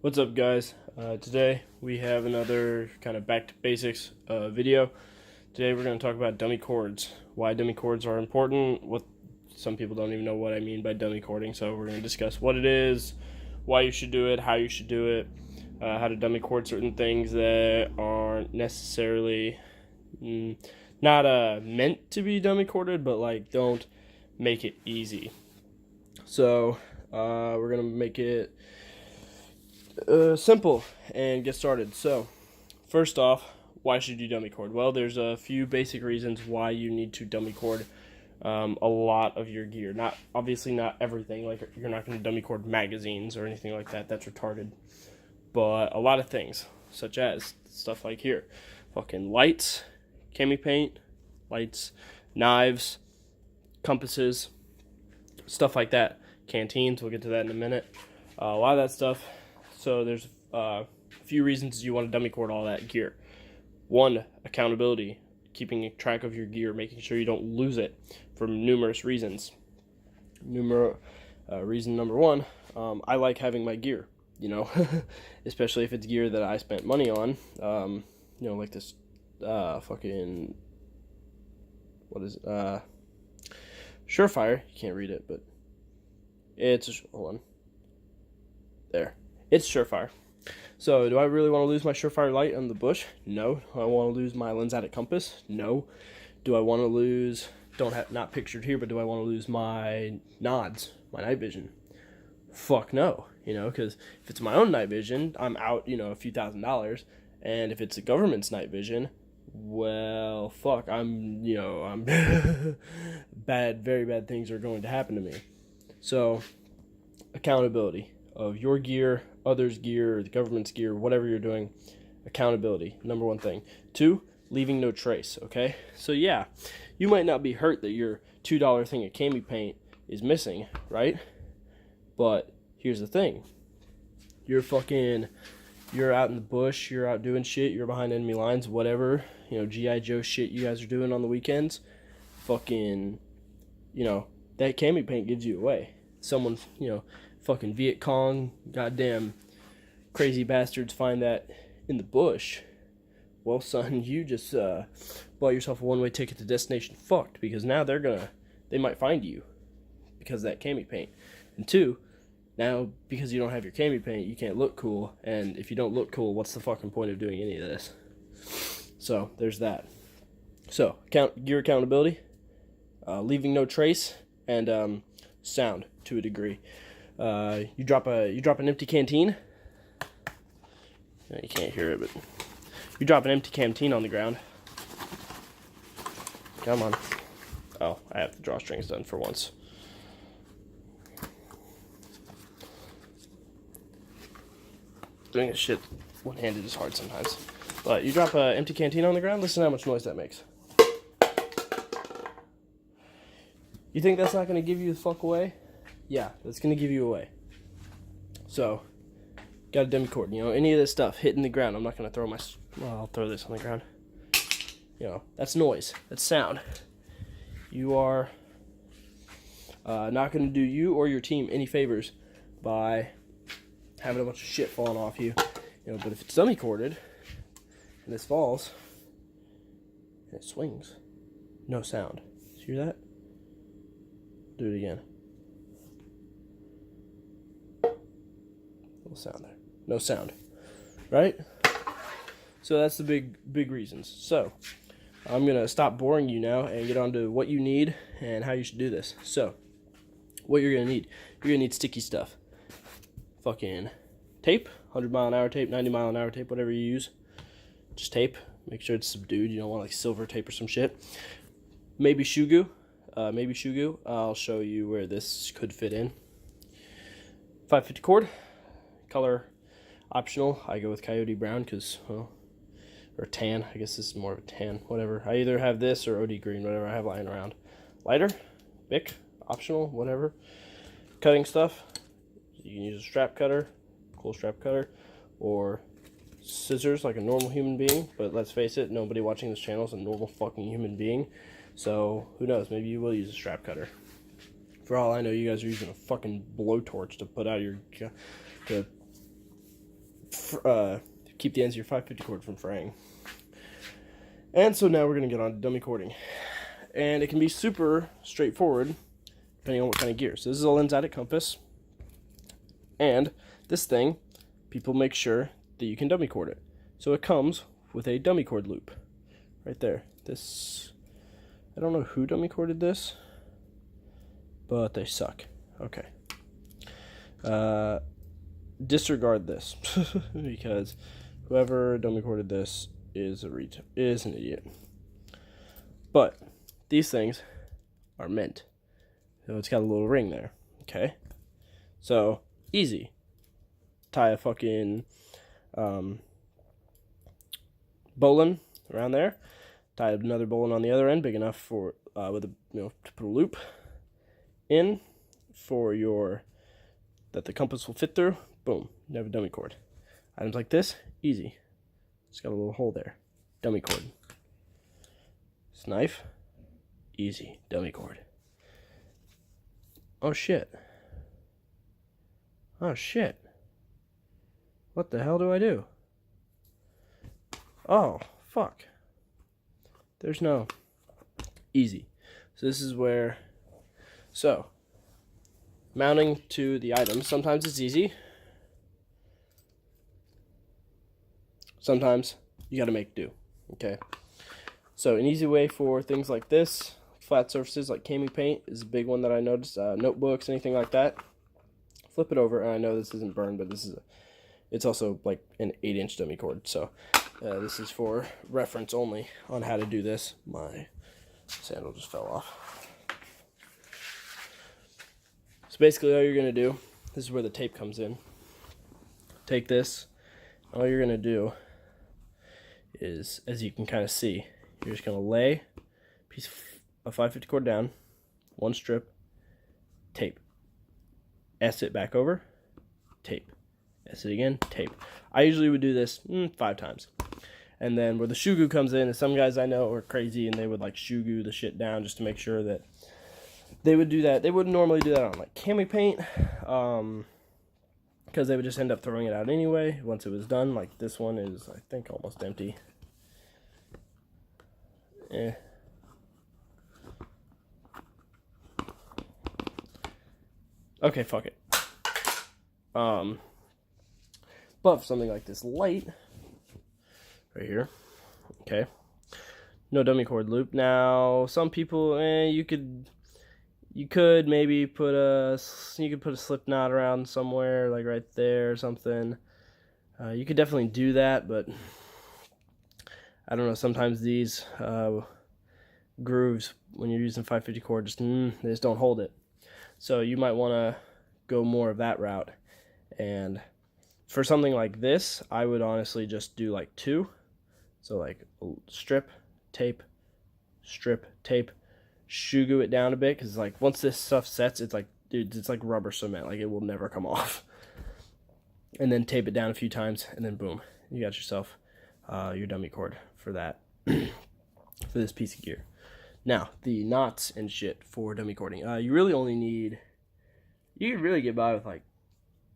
What's up, guys? Today we have another kind of back to basics video. Today we're going to talk about dummy chords, why dummy chords are important. What some people don't even know what I mean by dummy chording, so we're going to discuss what it is, why you should do it, how you should do it, how to dummy chord certain things that aren't necessarily not meant to be dummy chorded, but like don't make it easy. So we're going to make it simple and get started. So, first off, why should you dummy chord? Well, there's a few basic reasons why you need to dummy chord a lot of your gear. Obviously not everything. Like, you're not going to dummy chord magazines or anything like that. That's retarded. But a lot of things, such as stuff like here, fucking lights, cami paint, lights, knives, compasses, stuff like that. Canteens. We'll get to that in a minute. A lot of that stuff. So there's a few reasons you want to dummy chord all that gear. One, accountability, keeping track of your gear, making sure you don't lose it for numerous reasons. Reason number one, I like having my gear, especially if it's gear that I spent money on, like this fucking, what is it, Surefire, you can't read it, but it's, hold on, there. It's Surefire. So, do I really want to lose my Surefire light on the bush? No. Do I want to lose my Lensatic compass? No. Do I want to lose, not pictured here, but do I want to lose my nods, my night vision? Fuck no. Because if it's my own night vision, I'm out, a few $1,000s. And if it's the government's night vision, well, fuck, I'm very bad things are going to happen to me. So, accountability of your gear, others' gear, the government's gear, whatever you're doing, accountability, number one thing. Two, leaving no trace, okay? So yeah, you might not be hurt that your $2 thing of cami paint is missing, right? But here's the thing. You're out in the bush, you're out doing shit, you're behind enemy lines, whatever, G.I. Joe shit you guys are doing on the weekends, fucking, that cami paint gives you away. Someone, fucking Viet Cong, goddamn crazy bastards find that in the bush. Well, son, you just bought yourself a one-way ticket to destination fucked, because now they might find you because of that cami paint. And two, now because you don't have your cami paint, you can't look cool, and if you don't look cool, what's the fucking point of doing any of this? So there's that. So gear accountability, leaving no trace, and sound to a degree. You drop an empty canteen. You can't hear it, but you drop an empty canteen on the ground. Come on. Oh, I have the drawstrings done for once. Doing this shit one-handed is hard sometimes. But you drop an empty canteen on the ground, listen how much noise that makes. You think that's not going to give you the fuck away? Yeah, that's going to give you away. So, got a dummy chord. Any of this stuff hitting the ground. I'm not going to throw I'll throw this on the ground. That's noise. That's sound. You are not going to do you or your team any favors by having a bunch of shit falling off you. But if it's dummy chorded and this falls and it swings, no sound. Hear that? Do it again. No sound there. No sound. Right? So that's the big reasons. So I'm going to stop boring you now and get on to what you need and how you should do this. So what you're going to need. You're going to need sticky stuff. Fucking tape. 100-mile-an-hour tape, 90-mile-an-hour tape, whatever you use. Just tape. Make sure it's subdued. You don't want like silver tape or some shit. Maybe shoe goo. I'll show you where this could fit in. 550 cord. Color optional. I go with coyote brown because, or tan. I guess this is more of a tan. Whatever. I either have this or OD green, whatever I have lying around. Lighter. Bic. Optional. Whatever. Cutting stuff. You can use a strap cutter. Cool strap cutter. Or scissors like a normal human being. But let's face it, nobody watching this channel is a normal fucking human being. So, who knows, maybe you will use a strap cutter. For all I know, you guys are using a fucking blowtorch to put out your, to keep the ends of your 550 cord from fraying. And so now we're going to get on to dummy cording. And it can be super straightforward depending on what kind of gear. So this is a lens-added compass. And this thing, people make sure that you can dummy cord it. So it comes with a dummy cord loop right there. This, I don't know who dummy corded this, but they suck. Okay. Disregard this because whoever dummy corded this is an idiot. But these things are mint. So it's got a little ring there. Okay. So easy. Tie a fucking bowline around there. Tie another bowline on the other end, big enough for to put a loop in for that the compass will fit through. Boom, you have a dummy cord. Items like this, easy. It's got a little hole there. Dummy cord. This knife, easy. Dummy cord. Oh shit. Oh shit. What the hell do I do? Oh, fuck. There's no easy. So this is where, mounting to the items, sometimes it's easy. Sometimes you gotta make do, okay? So an easy way for things like this, flat surfaces like cami paint is a big one that I noticed, notebooks, anything like that. Flip it over, and I know this isn't burned, but it's also like an 8-inch dummy cord, so this is for reference only on how to do this. My sandal just fell off. So basically all you're going to do, this is where the tape comes in. Take this, all you're going to do is, as you can kind of see, you're just going to lay a piece of 550 cord down, one strip, tape. S it back over, tape. S it again, tape. I usually would do this 5 times. And then where the shoe glue comes in, and some guys I know are crazy and they would like shoe glue the shit down just to make sure that they would do that. They wouldn't normally do that on like cami paint because they would just end up throwing it out anyway once it was done. Like this one is, I think, almost empty. Okay, fuck it. But for something like this light, right here, okay, no dummy cord loop. Now, some people, you could maybe put a slip knot around somewhere, like right there or something. You could definitely do that, but I don't know. Sometimes these grooves, when you're using 550 cord, they just don't hold it. So you might want to go more of that route. And for something like this, I would honestly just do like 2. So like strip, tape, shoe glue it down a bit, because like once this stuff sets, it's like, dude, it's like rubber cement. Like it will never come off. And then tape it down a few times, and then boom, you got yourself your dummy cord for that, for this piece of gear. Now, the knots and shit for dummy cording. You really only need, you can really get by with like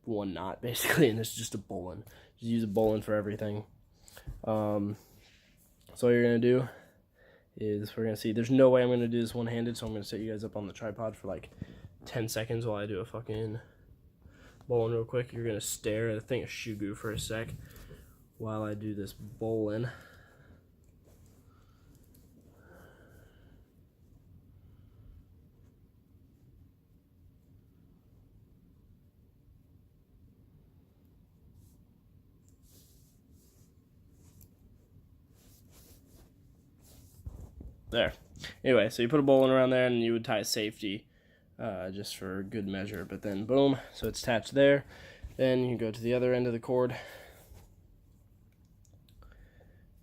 1 knot basically, and it's just a bowline. Just use a bowline for everything. So all you're gonna do is, we're gonna see, there's no way I'm gonna do this one-handed, so I'm gonna set you guys up on the tripod for like 10 seconds while I do a fucking bowline real quick. You're gonna stare at a thing of shoe glue for a sec while I do this bowline. There. Anyway, so you put a bowline around there, and you would tie a safety just for good measure. But then, boom, so it's attached there. Then you go to the other end of the cord.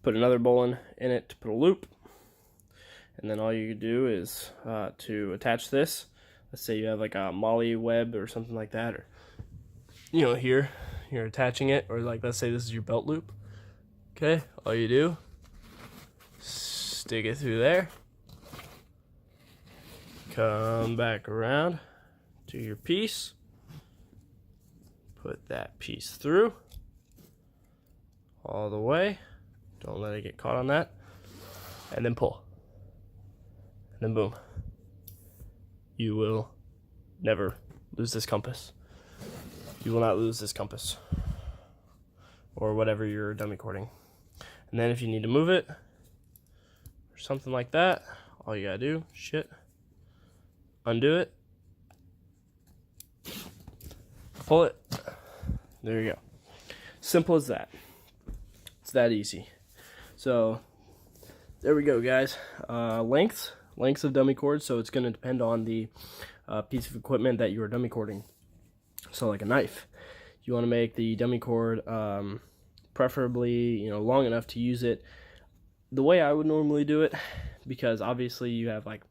Put another bowline in it to put a loop. And then all you do is to attach this. Let's say you have like a molly web or something like that. Or, you know, here, you're attaching it. Or like, let's say this is your belt loop. Okay, all you do, stick it through there, come back around to your piece, put that piece through, all the way. Don't let it get caught on that. And then pull. And then boom. You will never lose this compass. You will not lose this compass. Or whatever you're dummy cording. And then if you need to move it, or something like that, all you gotta do, undo it, pull it, there you go. Simple as that. It's that easy. So there we go, guys. Lengths of dummy cords. So it's going to depend on the piece of equipment that you are dummy cording. So like a knife, you want to make the dummy cord preferably long enough to use it the way I would normally do it, because obviously you have like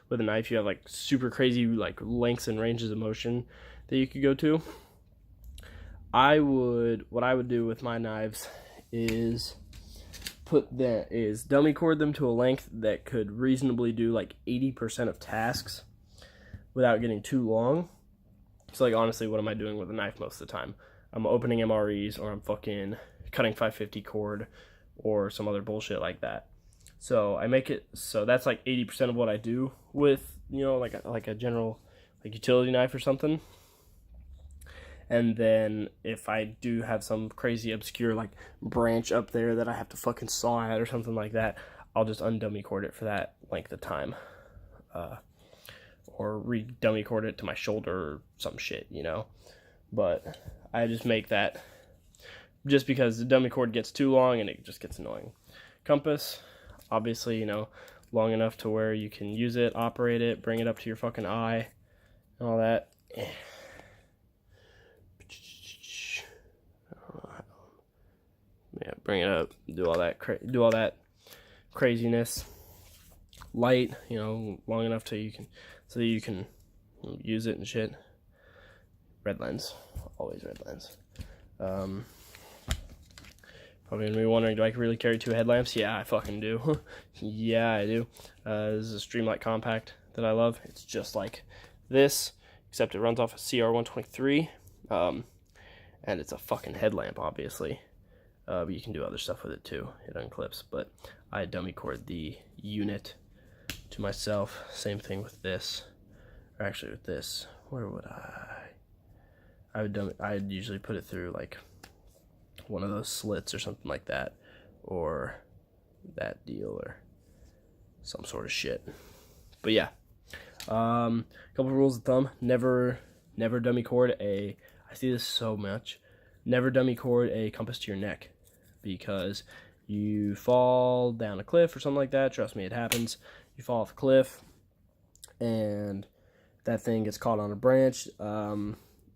with a knife you have like super crazy like lengths and ranges of motion that you could go to. What I would do with my knives is dummy cord them to a length that could reasonably do like 80% of tasks without getting too long. So like honestly, what am I doing with a knife most of the time? I'm opening MREs, or I'm fucking cutting 550 cord or some other bullshit like that. So I make it so that's like 80% of what I do with like a general like utility knife or something. And then if I do have some crazy obscure like branch up there that I have to fucking saw at or something like that, I'll just undummy cord it for that length of time. Or re-dummy cord it to my shoulder or some shit, But I just make that just because the dummy cord gets too long and it just gets annoying. Compass, obviously, long enough to where you can use it, operate it, bring it up to your fucking eye and all that. Yeah, bring it up, do all that craziness. Light, long enough so that you can use it and shit. Red lens, always red lens. Probably gonna be wondering, do I really carry 2 headlamps? Yeah, I fucking do. Yeah, I do. This is a Streamlight Compact that I love. It's just like this, except it runs off a CR123, and it's a fucking headlamp, obviously. But you can do other stuff with it too. It unclips, but I dummy cord the unit to myself. Same thing with this, or actually with this. Where would I'd usually put it through like one of those slits or something like that, or that deal, or some sort of shit. But yeah, couple rules of thumb: never dummy cord I see this so much. Never dummy cord a compass to your neck, because you fall down a cliff or something like that. Trust me, it happens. You fall off a cliff and that thing gets caught on a branch.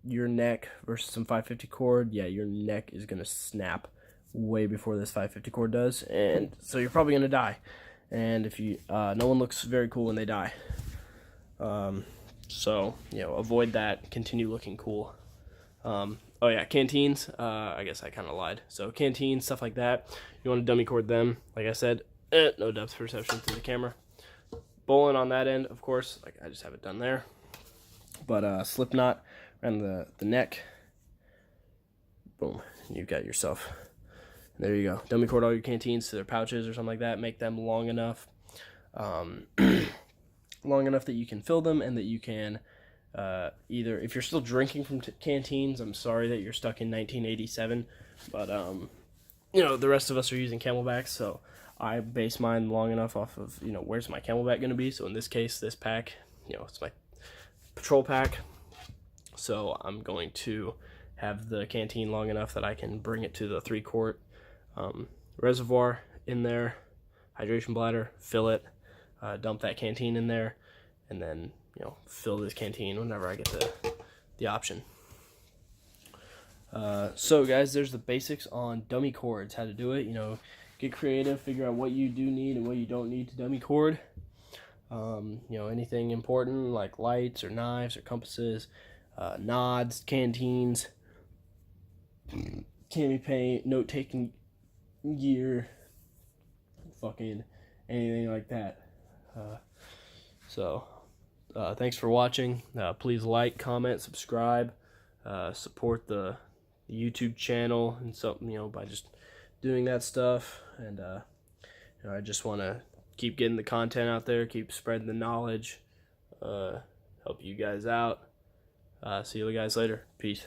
Your neck versus some 550 cord, yeah, your neck is going to snap way before this 550 cord does, and so you're probably going to die. And if you, no one looks very cool when they die. So, avoid that. Continue looking cool. Oh yeah, canteens, I guess I kind of lied. So canteens, stuff like that, you want to dummy cord them. Like I said, no depth perception through the camera. Bowline on that end, of course, like I just have it done there. But slip knot around the neck. Boom, you've got yourself. And there you go. Dummy cord all your canteens to their pouches or something like that. Make them long enough, long enough that you can fill them and that you can either, if you're still drinking from canteens, I'm sorry that you're stuck in 1987, but the rest of us are using Camelbacks, so I base mine long enough off of where's my Camelback going to be. So in this case, this pack, it's my patrol pack, so I'm going to have the canteen long enough that I can bring it to the 3-quart reservoir in there, hydration bladder, fill it, dump that canteen in there, and then fill this canteen whenever I get the option. So guys, there's the basics on dummy cords, how to do it. Get creative, figure out what you do need and what you don't need to dummy cord. Anything important like lights or knives or compasses, nods, canteens, cami paint, note-taking gear, fucking anything like that. Thanks for watching. Please like, comment, subscribe, support the YouTube channel, and so by just doing that stuff, and I just want to keep getting the content out there, keep spreading the knowledge, help you guys out. See you guys later. Peace.